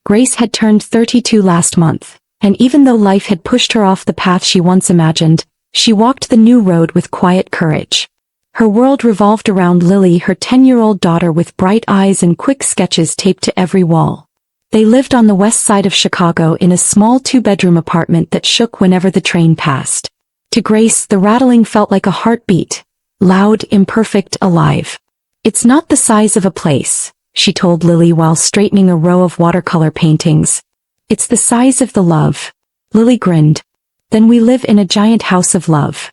Grace had turned 32 last month, and even though life had pushed her off the path she once imagined, she walked the new road with quiet courage. Her world revolved around Lily, her 10-year-old daughter with bright eyes and quick sketches taped to every wall. They lived on the west side of Chicago in a small 2-bedroom apartment that shook whenever the train passed. To Grace, the rattling felt like a heartbeat, loud, imperfect, alive. "It's not the size of a place," she told Lily while straightening a row of watercolor paintings. "It's the size of the love." Lily grinned. "Then we live in a giant house of love."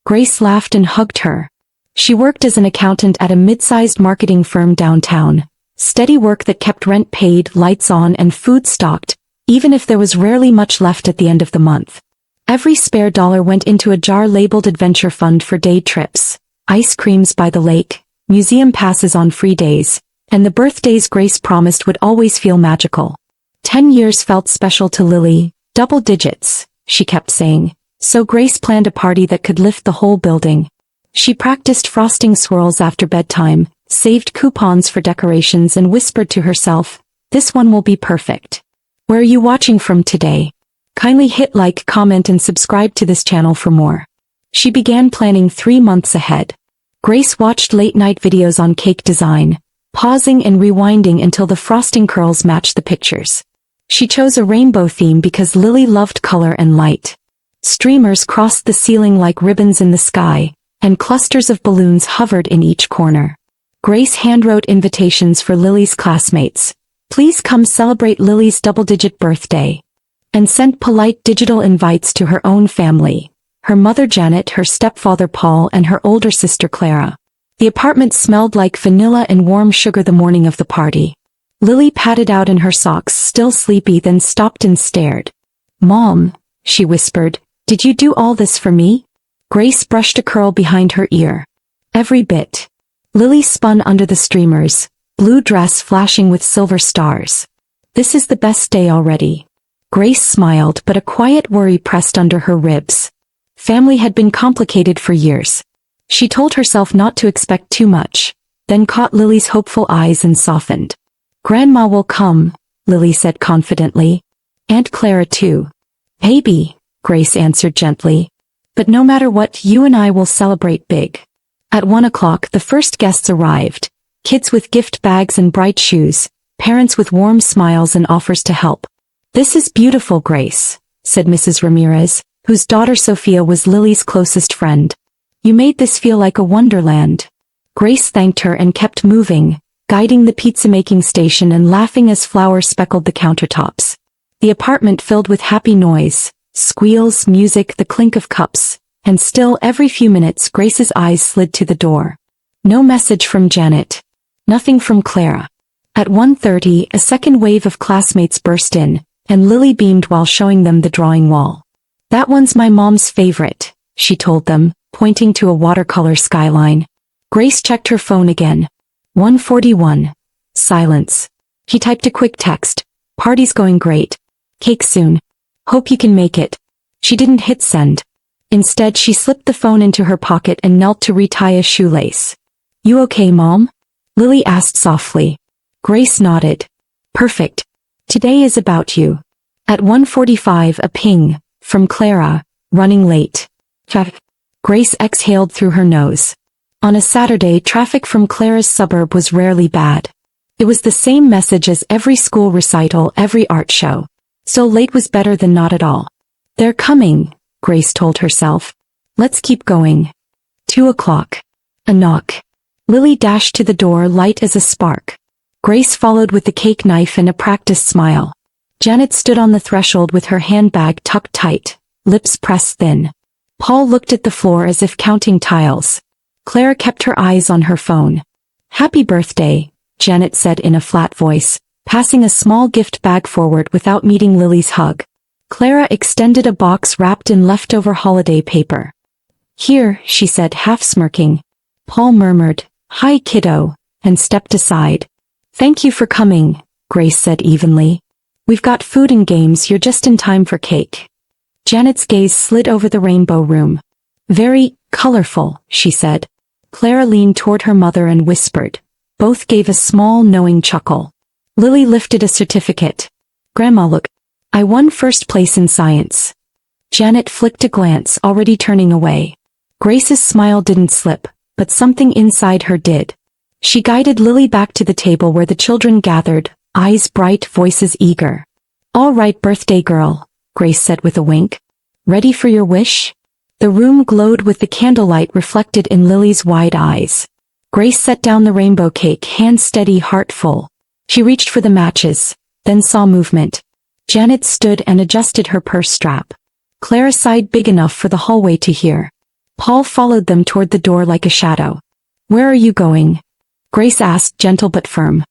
Grace laughed and hugged her. She worked as an accountant at a mid-sized marketing firm downtown. Steady work that kept rent paid, lights on, and food stocked, even if there was rarely much left at the end of the month. Every spare dollar went into a jar labeled Adventure Fund for day trips, ice creams by the lake, museum passes on free days, and the birthdays Grace promised would always feel magical. 10 years felt special to Lily, double digits, she kept saying, so Grace planned a party that could lift the whole building. She practiced frosting swirls after bedtime, saved coupons for decorations and whispered to herself, "This one will be perfect." Where are you watching from today? Kindly hit like, comment and subscribe to this channel for more. She began planning 3 months ahead. Grace watched late-night videos on cake design, pausing and rewinding until the frosting curls matched the pictures. She chose a rainbow theme because Lily loved color and light. Streamers crossed the ceiling like ribbons in the sky, and clusters of balloons hovered in each corner. Grace handwrote invitations for Lily's classmates. "Please come celebrate Lily's double-digit birthday," and sent polite digital invites to her own family, her mother Janet, her stepfather Paul, and her older sister Clara. The apartment smelled like vanilla and warm sugar the morning of the party. Lily patted out in her socks, still sleepy, then stopped and stared. "Mom," she whispered, "did you do all this for me?" Grace brushed a curl behind her ear. "Every bit." Lily spun under the streamers, blue dress flashing with silver stars. "This is the best day already." Grace smiled, but a quiet worry pressed under her ribs. Family had been complicated for years. She told herself not to expect too much, then caught Lily's hopeful eyes and softened. "Grandma will come," Lily said confidently. "Aunt Clara too." "Baby," Grace answered gently. "But no matter what, you and I will celebrate big." At 1 o'clock the first guests arrived, kids with gift bags and bright shoes, parents with warm smiles and offers to help. "This is beautiful, Grace," said Mrs. Ramirez, whose daughter Sophia was Lily's closest friend. "You made this feel like a wonderland." Grace thanked her and kept moving, guiding the pizza-making station and laughing as flowers speckled the countertops. The apartment filled with happy noise, squeals, music, the clink of cups, and still every few minutes Grace's eyes slid to the door. No message from Janet. Nothing from Clara. At 1:30, a second wave of classmates burst in, and Lily beamed while showing them the drawing wall. "That one's my mom's favorite," she told them, pointing to a watercolor skyline. Grace checked her phone again. 1:41. Silence. He typed a quick text. "Party's going great. Cake soon. Hope you can make it." She didn't hit send. Instead, she slipped the phone into her pocket and knelt to retie a shoelace. "You okay, Mom?" Lily asked softly. Grace nodded. "Perfect. Today is about you." At 1:45, a ping, from Clara, "Running late." Grace exhaled through her nose. On a Saturday, traffic from Clara's suburb was rarely bad. It was the same message as every school recital, every art show. So late was better than not at all. "They're coming," Grace told herself. "Let's keep going." 2 o'clock. A knock. Lily dashed to the door, light as a spark. Grace followed with the cake knife and a practiced smile. Janet stood on the threshold with her handbag tucked tight, lips pressed thin. Paul looked at the floor as if counting tiles. Clara kept her eyes on her phone. "Happy birthday," Janet said in a flat voice, passing a small gift bag forward without meeting Lily's hug. Clara extended a box wrapped in leftover holiday paper. "Here," she said, half smirking. Paul murmured, "Hi, kiddo," and stepped aside. "Thank you for coming," Grace said evenly. "We've got food and games, you're just in time for cake." Janet's gaze slid over the rainbow room. "Very colorful," she said. Clara leaned toward her mother and whispered. Both gave a small, knowing chuckle. Lily lifted a certificate. Grandma, look. I won first place in science. Janet flicked a glance, already turning away. Grace's smile didn't slip, but something inside her did. She guided Lily back to the table where the children gathered, eyes bright, voices eager. All right, birthday girl, Grace said with a wink. Ready for your wish? The room glowed with the candlelight reflected in Lily's wide eyes. Grace set down the rainbow cake, hand steady, heart full. She reached for the matches, then saw movement. Janet stood and adjusted her purse strap. Clara sighed big enough for the hallway to hear. Paul followed them toward the door like a shadow. Where are you going? Grace asked, gentle but firm.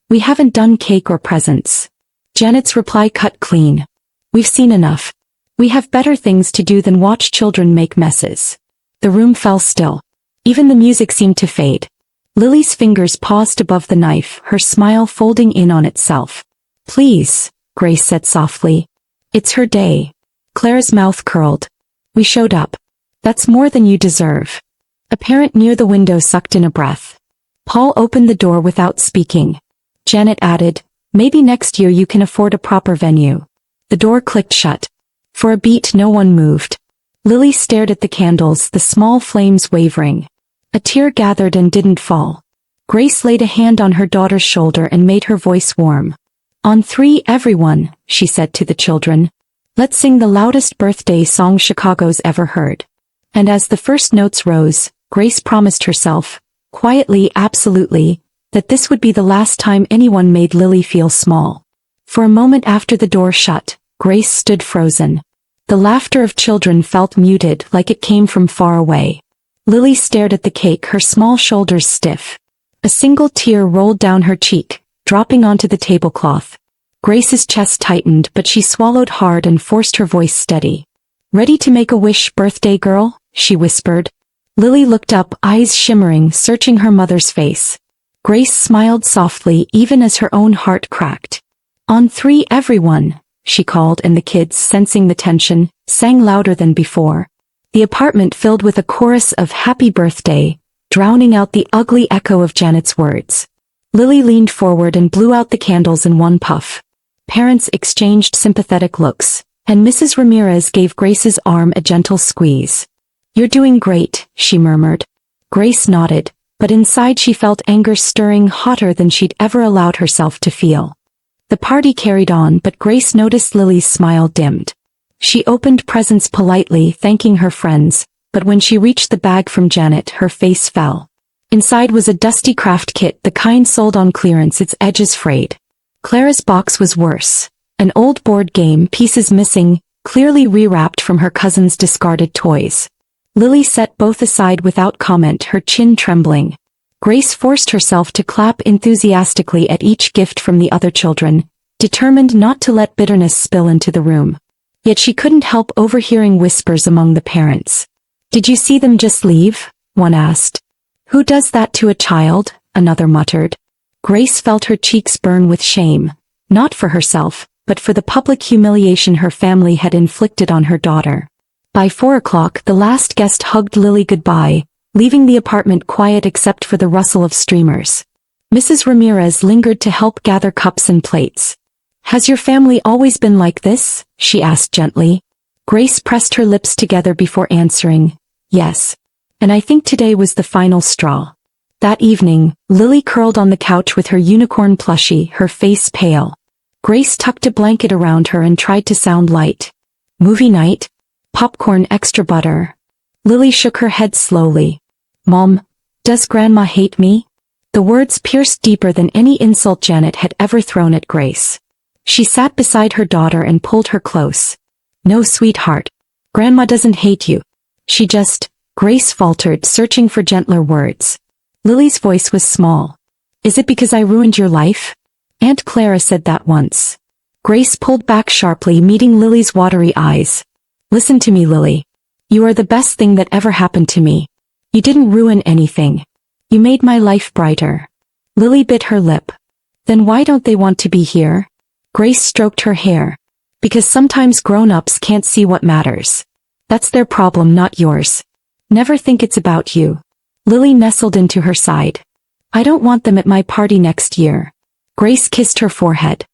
We haven't done cake or presents. Janet's reply cut clean. We've seen enough. We have better things to do than watch children make messes. The room fell still. Even the music seemed to fade. Lily's fingers paused above the knife, her smile folding in on itself. Please, Grace said softly. It's her day. Clara's mouth curled. We showed up. That's more than you deserve. A parent near the window sucked in a breath. Paul opened the door without speaking. Janet added, maybe next year you can afford a proper venue. The door clicked shut. For a beat no one moved. Lily stared at the candles, the small flames wavering. A tear gathered and didn't fall. Grace laid a hand on her daughter's shoulder and made her voice warm. On three, everyone, she said to the children. Let's sing the loudest birthday song Chicago's ever heard. And as the first notes rose, Grace promised herself, quietly, absolutely, that this would be the last time anyone made Lily feel small. For a moment after the door shut, Grace stood frozen. The laughter of children felt muted, like it came from far away. Lily stared at the cake, her small shoulders stiff. A single tear rolled down her cheek, dropping onto the tablecloth. Grace's chest tightened, but she swallowed hard and forced her voice steady. Ready to make a wish, birthday girl? She whispered. Lily looked up, eyes shimmering, searching her mother's face. Grace smiled softly, even as her own heart cracked. On three, everyone, she called, and the kids, sensing the tension, sang louder than before. The apartment filled with a chorus of happy birthday, drowning out the ugly echo of Janet's words. Lily leaned forward and blew out the candles in one puff. Parents exchanged sympathetic looks, and Mrs. Ramirez gave Grace's arm a gentle squeeze. You're doing great, she murmured. Grace nodded, but inside she felt anger stirring, hotter than she'd ever allowed herself to feel. The party carried on, but Grace noticed Lily's smile dimmed. She opened presents politely, thanking her friends, but when she reached the bag from Janet, her face fell. Inside was a dusty craft kit, the kind sold on clearance, its edges frayed. Clara's box was worse. An old board game, pieces missing, clearly rewrapped from her cousin's discarded toys. Lily set both aside without comment, her chin trembling. Grace forced herself to clap enthusiastically at each gift from the other children, determined not to let bitterness spill into the room. Yet she couldn't help overhearing whispers among the parents. Did you see them just leave? One asked. Who does that to a child? Another muttered. Grace felt her cheeks burn with shame, not for herself, but for the public humiliation her family had inflicted on her daughter. By 4 o'clock, the last guest hugged Lily goodbye, leaving the apartment quiet except for the rustle of streamers. Mrs. Ramirez lingered to help gather cups and plates. Has your family always been like this? She asked gently. Grace pressed her lips together before answering, yes. And I think today was the final straw. That evening, Lily curled on the couch with her unicorn plushie, her face pale. Grace tucked a blanket around her and tried to sound light. Movie night? Popcorn, extra butter. Lily shook her head slowly. Mom, does Grandma hate me? The words pierced deeper than any insult Janet had ever thrown at Grace. She sat beside her daughter and pulled her close. No, sweetheart. Grandma doesn't hate you. She just, Grace faltered, searching for gentler words. Lily's voice was small. Is it because I ruined your life? Aunt Clara said that once. Grace pulled back sharply, meeting Lily's watery eyes. Listen to me, Lily. You are the best thing that ever happened to me. You didn't ruin anything. You made my life brighter. Lily bit her lip. Then why don't they want to be here? Grace stroked her hair. Because sometimes grown-ups can't see what matters. That's their problem, not yours. Never think it's about you. Lily nestled into her side. I don't want them at my party next year. Grace kissed her forehead.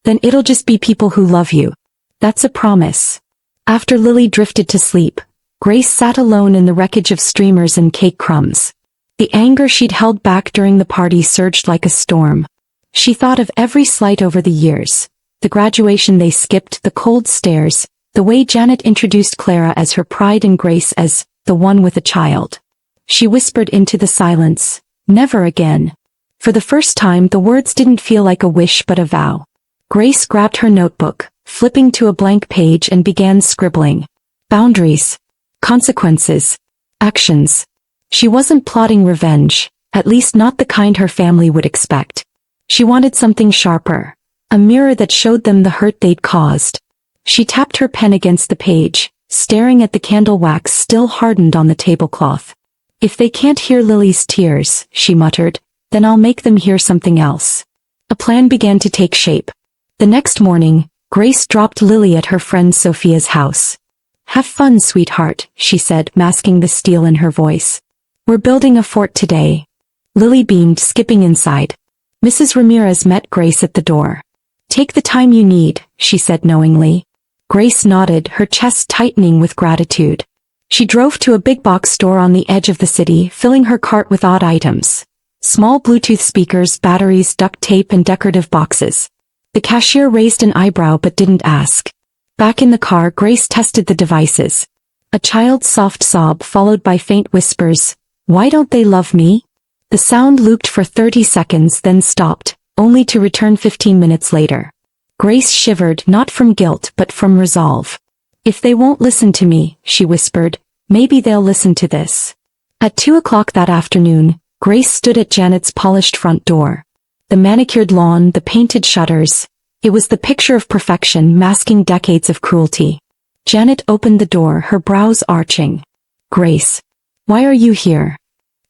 Then it'll just be people who love you. That's a promise. After Lily drifted to sleep, Grace sat alone in the wreckage of streamers and cake crumbs. The anger she'd held back during the party surged like a storm. She thought of every slight over the years. The graduation they skipped, the cold stares, the way Janet introduced Clara as her pride and Grace as the one with a child. She whispered into the silence, "Never again." For the first time, the words didn't feel like a wish but a vow. Grace grabbed her notebook, flipping to a blank page, and began scribbling. Boundaries. Consequences. Actions. She wasn't plotting revenge, at least not the kind her family would expect. She wanted something sharper. A mirror that showed them the hurt they'd caused. She tapped her pen against the page, staring at the candle wax still hardened on the tablecloth. "If they can't hear Lily's tears," she muttered, "then I'll make them hear something else." A plan began to take shape. The next morning, Grace dropped Lily at her friend Sophia's house. "Have fun, sweetheart," she said, masking the steel in her voice. "We're building a fort today." Lily beamed, skipping inside. Mrs. Ramirez met Grace at the door. "Take the time you need," she said knowingly. Grace nodded, her chest tightening with gratitude. She drove to a big box store on the edge of the city, filling her cart with odd items. Small Bluetooth speakers, batteries, duct tape, and decorative boxes. The cashier raised an eyebrow but didn't ask. Back in the car, Grace tested the devices. A child's soft sob followed by faint whispers, "Why don't they love me?" The sound looped for 30 seconds then stopped, only to return 15 minutes later. Grace shivered, not from guilt but from resolve. "If they won't listen to me," she whispered, "maybe they'll listen to this." At 2 o'clock that afternoon, Grace stood at Janet's polished front door. The manicured lawn, the painted shutters. It was the picture of perfection masking decades of cruelty. Janet opened the door, her brows arching. "Grace. Why are you here?"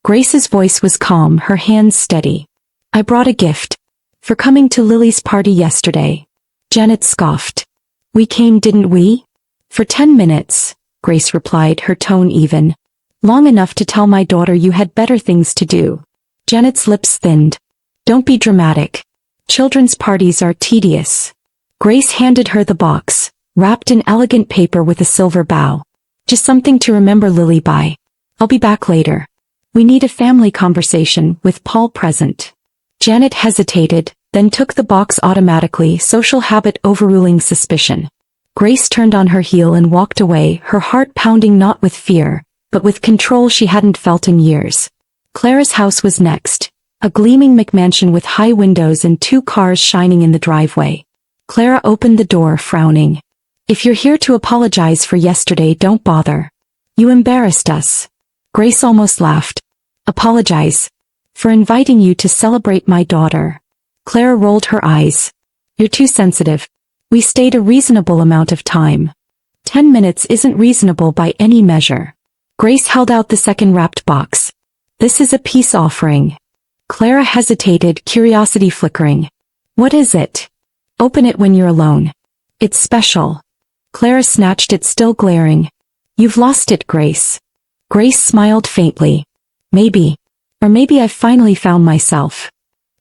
Grace's voice was calm, her hands steady. "I brought a gift. For coming to Lily's party yesterday." Janet scoffed. "We came, didn't we?" "For 10 minutes, Grace replied, her tone even. "Long enough to tell my daughter you had better things to do." Janet's lips thinned. "Don't be dramatic. Children's parties are tedious." Grace handed her the box, wrapped in elegant paper with a silver bow. "Just something to remember Lily by. I'll be back later. We need a family conversation with Paul present." Janet hesitated, then took the box automatically, social habit overruling suspicion. Grace turned on her heel and walked away, her heart pounding not with fear, but with control she hadn't felt in years. Clara's house was next. A gleaming McMansion with high windows and 2 cars shining in the driveway. Clara opened the door, frowning. "If you're here to apologize for yesterday, don't bother. You embarrassed us." Grace almost laughed. "Apologize? For inviting you to celebrate my daughter?" Clara rolled her eyes. "You're too sensitive. We stayed a reasonable amount of time. 10 minutes isn't reasonable by any measure." Grace held out the second wrapped box. "This is a peace offering." Clara hesitated, curiosity flickering. "What is it?" "Open it when you're alone. It's special." Clara snatched it, still glaring. "You've lost it, Grace." Grace smiled faintly. "Maybe. Or maybe I've finally found myself."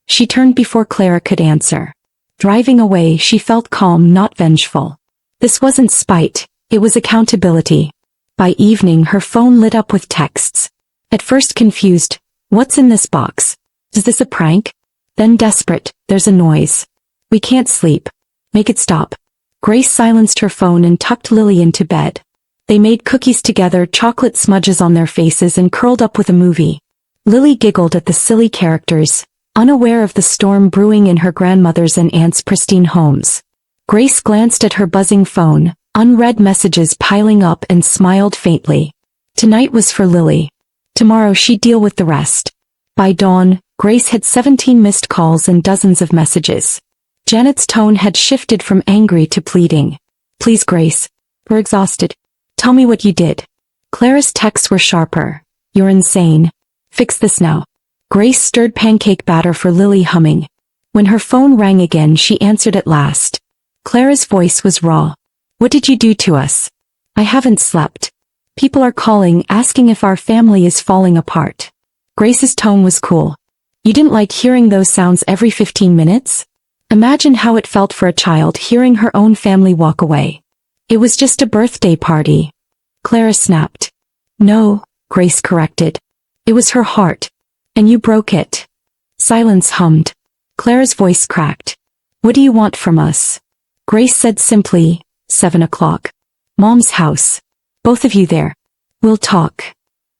She turned before Clara could answer. Driving away, she felt calm, not vengeful. This wasn't spite, it was accountability. By evening, her phone lit up with texts. At first confused, "What's in this box? Is this a prank?" Then desperate, "There's a noise. We can't sleep. Make it stop." Grace silenced her phone and tucked Lily into bed. They made cookies together, chocolate smudges on their faces, and curled up with a movie. Lily giggled at the silly characters, unaware of the storm brewing in her grandmother's and aunt's pristine homes. Grace glanced at her buzzing phone, unread messages piling up, and smiled faintly. Tonight was for Lily. Tomorrow she'd deal with the rest. By dawn, Grace had 17 missed calls and dozens of messages. Janet's tone had shifted from angry to pleading. "Please, Grace. We're exhausted. Tell me what you did." Clara's texts were sharper. "You're insane. Fix this now." Grace stirred pancake batter for Lily, humming. When her phone rang again, she answered at last. Clara's voice was raw. "What did you do to us?" "I haven't slept. People are calling, asking if our family is falling apart." Grace's tone was cool. "You didn't like hearing those sounds every 15 minutes? Imagine how it felt for a child hearing her own family walk away. It was just a birthday party. Clara snapped. No, Grace corrected. It was her heart. And you broke it. Silence hummed. Clara's voice cracked. What do you want from us? Grace said simply, 7 o'clock. Mom's house. Both of you there. We'll talk.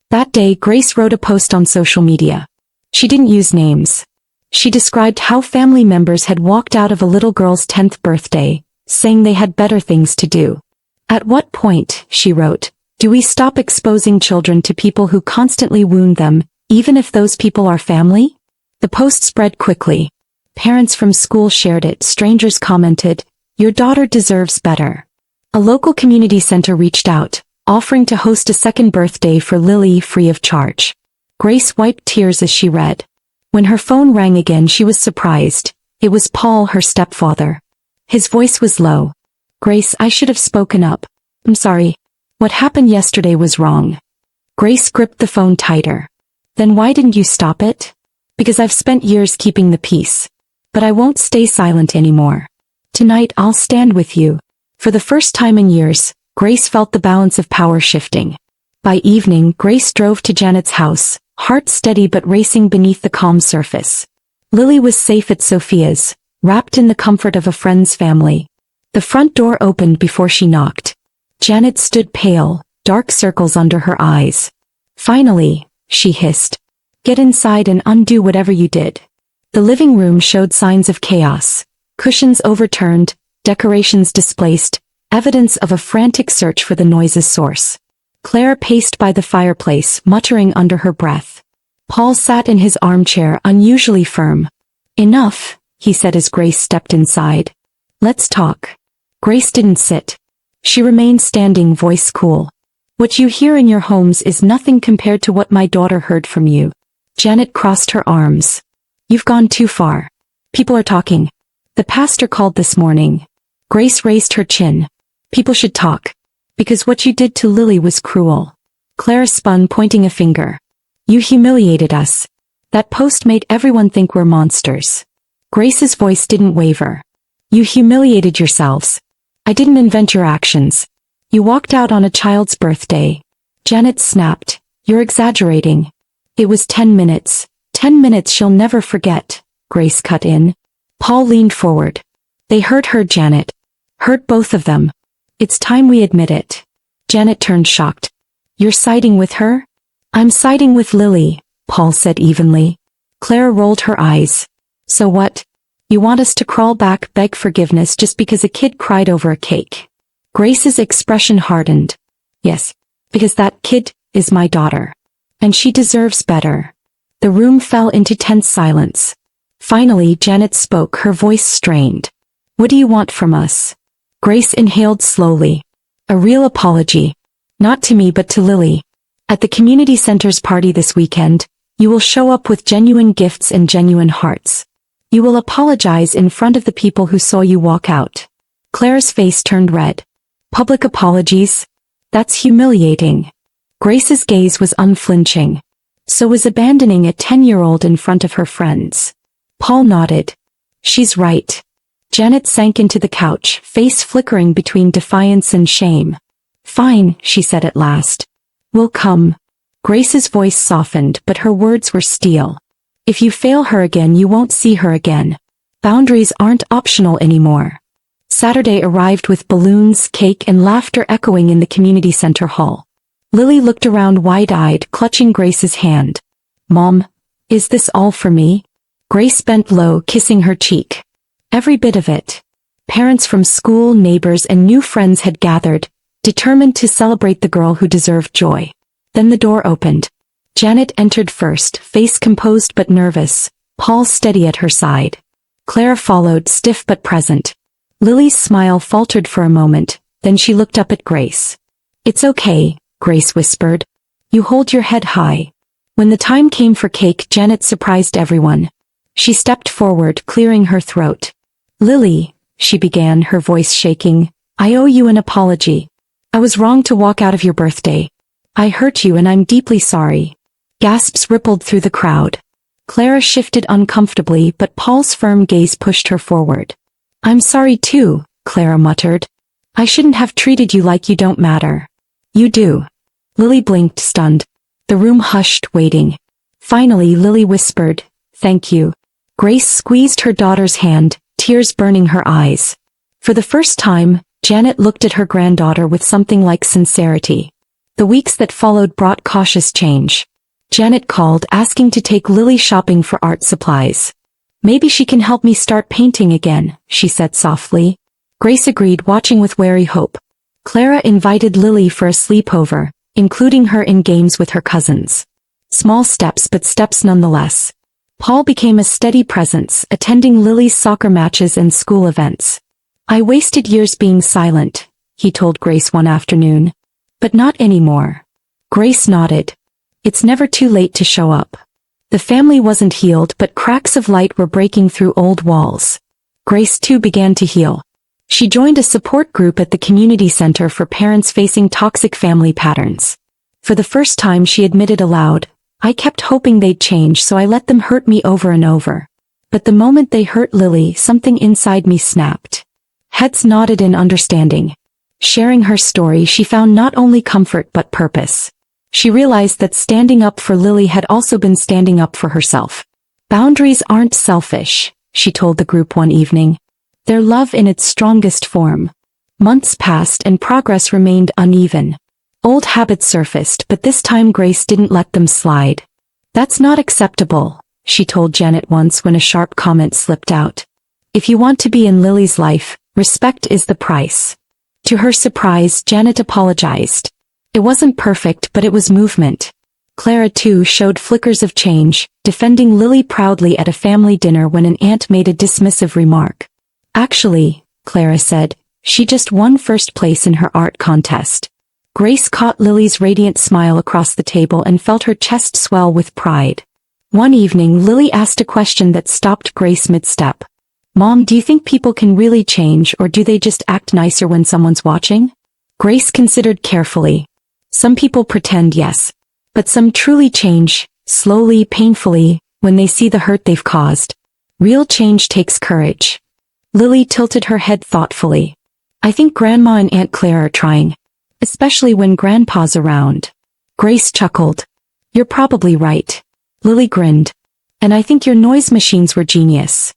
That day Grace wrote a post on social media. She didn't use names. She described how family members had walked out of a little girl's 10th birthday, saying they had better things to do. At what point, she wrote, do we stop exposing children to people who constantly wound them, even if those people are family? The post spread quickly. Parents from school shared it, strangers commented, your daughter deserves better. A local community center reached out, offering to host a second birthday for Lily free of charge. Grace wiped tears as she read. When her phone rang again she was surprised. It was Paul, her stepfather. His voice was low. Grace, I should have spoken up. I'm sorry. What happened yesterday was wrong. Grace gripped the phone tighter. Then why didn't you stop it? Because I've spent years keeping the peace. But I won't stay silent anymore. Tonight I'll stand with you. For the first time in years, Grace felt the balance of power shifting. By evening, Grace drove to Janet's house, heart steady but racing beneath the calm surface. Lily was safe at Sophia's, wrapped in the comfort of a friend's family. The front door opened before she knocked. Janet stood pale, dark circles under her eyes. Finally, she hissed. Get inside and undo whatever you did. The living room showed signs of chaos. Cushions overturned, decorations displaced, evidence of a frantic search for the noise's source. Claire paced by the fireplace, muttering under her breath. Paul sat in his armchair, unusually firm. Enough, he said as Grace stepped inside. Let's talk. Grace didn't sit. She remained standing, voice cool. What you hear in your homes is nothing compared to what my daughter heard from you. Janet crossed her arms. You've gone too far. People are talking. The pastor called this morning. Grace raised her chin. People should talk. Because what you did to Lily was cruel. Clara spun, pointing a finger. You humiliated us. That post made everyone think we're monsters. Grace's voice didn't waver. You humiliated yourselves. I didn't invent your actions. You walked out on a child's birthday. Janet snapped. You're exaggerating. It was 10 minutes. 10 minutes she'll never forget. Grace cut in. Paul leaned forward. They hurt her, Janet. Hurt both of them. It's time we admit it. Janet turned shocked. You're siding with her? I'm siding with Lily, Paul said evenly. Clara rolled her eyes. So what? You want us to crawl back, beg forgiveness just because a kid cried over a cake? Grace's expression hardened. Yes, because that kid is my daughter. And she deserves better. The room fell into tense silence. Finally, Janet spoke, her voice strained. What do you want from us? Grace inhaled slowly. A real apology. Not to me but to Lily. At the community center's party this weekend, you will show up with genuine gifts and genuine hearts. You will apologize in front of the people who saw you walk out. Claire's face turned red. Public apologies? That's humiliating. Grace's gaze was unflinching. So was abandoning a 10-year-old in front of her friends. Paul nodded. She's right. Janet sank into the couch, face flickering between defiance and shame. Fine, she said at last. We'll come. Grace's voice softened, but her words were steel. If you fail her again, you won't see her again. Boundaries aren't optional anymore. Saturday arrived with balloons, cake, and laughter echoing in the community center hall. Lily looked around wide-eyed, clutching Grace's hand. Mom, is this all for me? Grace bent low, kissing her cheek. Every bit of it. Parents from school, neighbors, and new friends had gathered, determined to celebrate the girl who deserved joy. Then the door opened. Janet entered first, face composed but nervous, Paul steady at her side. Clara followed, stiff but present. Lily's smile faltered for a moment, then she looked up at Grace. It's okay, Grace whispered. You hold your head high. When the time came for cake, Janet surprised everyone. She stepped forward, clearing her throat. Lily, she began, her voice shaking, I owe you an apology. I was wrong to walk out of your birthday. I hurt you and I'm deeply sorry. Gasps rippled through the crowd. Clara shifted uncomfortably, but Paul's firm gaze pushed her forward. I'm sorry too, Clara muttered. I shouldn't have treated you like you don't matter. You do. Lily blinked, stunned. The room hushed, waiting. Finally, Lily whispered, Thank you. Grace squeezed her daughter's hand, tears burning her eyes. For the first time, Janet looked at her granddaughter with something like sincerity. The weeks that followed brought cautious change. Janet called, asking to take Lily shopping for art supplies. Maybe she can help me start painting again, she said softly. Grace agreed, watching with wary hope. Clara invited Lily for a sleepover, including her in games with her cousins. Small steps, but steps nonetheless. Paul became a steady presence, attending Lily's soccer matches and school events. I wasted years being silent, he told Grace one afternoon. But not anymore. Grace nodded. It's never too late to show up. The family wasn't healed, but cracks of light were breaking through old walls. Grace too began to heal. She joined a support group at the community center for parents facing toxic family patterns. For the first time, she admitted aloud, I kept hoping they'd change, so I let them hurt me over and over. But the moment they hurt Lily, something inside me snapped. Heads nodded in understanding. Sharing her story, she found not only comfort but purpose. She realized that standing up for Lily had also been standing up for herself. Boundaries aren't selfish, she told the group one evening. They're love in its strongest form. Months passed and progress remained uneven. Old habits surfaced, but this time Grace didn't let them slide. That's not acceptable, she told Janet once when a sharp comment slipped out. If you want to be in Lily's life, respect is the price. To her surprise, Janet apologized. It wasn't perfect, but it was movement. Clara too showed flickers of change, defending Lily proudly at a family dinner when an aunt made a dismissive remark. Actually, Clara said, she just won first place in her art contest. Grace caught Lily's radiant smile across the table and felt her chest swell with pride. One evening, Lily asked a question that stopped Grace mid-step. Mom, do you think people can really change, or do they just act nicer when someone's watching? Grace considered carefully. Some people pretend, yes. But some truly change, slowly, painfully, when they see the hurt they've caused. Real change takes courage. Lily tilted her head thoughtfully. I think Grandma and Aunt Claire are trying. Especially when Grandpa's around. Grace chuckled. You're probably right. Lily grinned. And I think your noise machines were genius.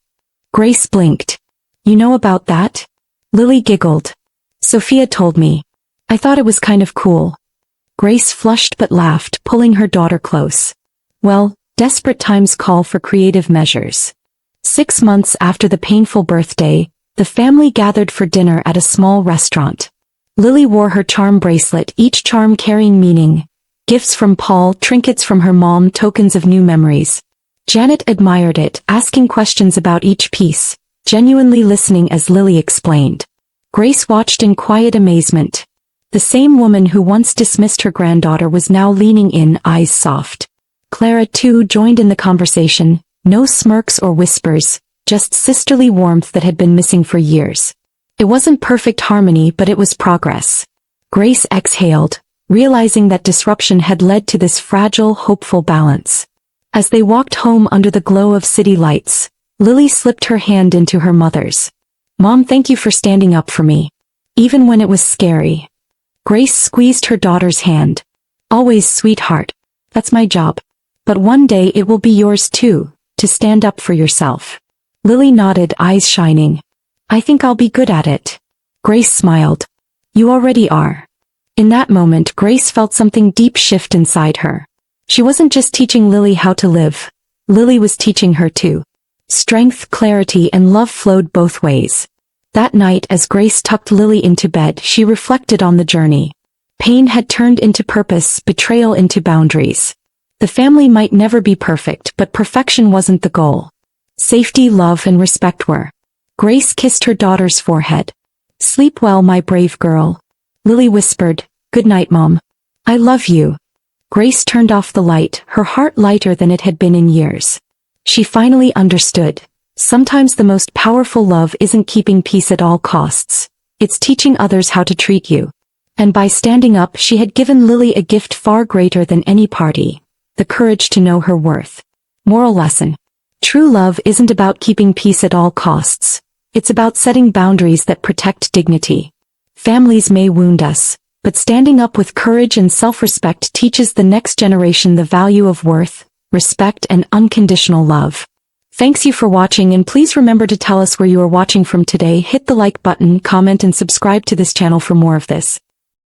Grace blinked. You know about that? Lily giggled. Sophia told me. I thought it was kind of cool. Grace flushed but laughed, pulling her daughter close. Well, desperate times call for creative measures. 6 months after the painful birthday, the family gathered for dinner at a small restaurant. Lily wore her charm bracelet, each charm carrying meaning. Gifts from Paul, trinkets from her mom, tokens of new memories. Janet admired it, asking questions about each piece, genuinely listening as Lily explained. Grace watched in quiet amazement. The same woman who once dismissed her granddaughter was now leaning in, eyes soft. Clara too joined in the conversation, no smirks or whispers, just sisterly warmth that had been missing for years. It wasn't perfect harmony, but it was progress. Grace exhaled, realizing that disruption had led to this fragile, hopeful balance. As they walked home under the glow of city lights, Lily slipped her hand into her mother's. Mom, thank you for standing up for me. Even when it was scary. Grace squeezed her daughter's hand. Always, sweetheart. That's my job. But one day it will be yours too, to stand up for yourself. Lily nodded, eyes shining. I think I'll be good at it. Grace smiled. You already are. In that moment, Grace felt something deep shift inside her. She wasn't just teaching Lily how to live. Lily was teaching her too. Strength, clarity, and love flowed both ways. That night, as Grace tucked Lily into bed, she reflected on the journey. Pain had turned into purpose, betrayal into boundaries. The family might never be perfect, but perfection wasn't the goal. Safety, love, and respect were. Grace kissed her daughter's forehead. Sleep well, my brave girl. Lily whispered, Good night, Mom. I love you. Grace turned off the light, her heart lighter than it had been in years. She finally understood. Sometimes the most powerful love isn't keeping peace at all costs. It's teaching others how to treat you. And by standing up, she had given Lily a gift far greater than any party. The courage to know her worth. Moral lesson. True love isn't about keeping peace at all costs. It's about setting boundaries that protect dignity. Families may wound us, but standing up with courage and self-respect teaches the next generation the value of worth, respect, and unconditional love. Thanks you for watching, and please remember to tell us where you are watching from today. Hit the like button, comment, and subscribe to this channel for more of this.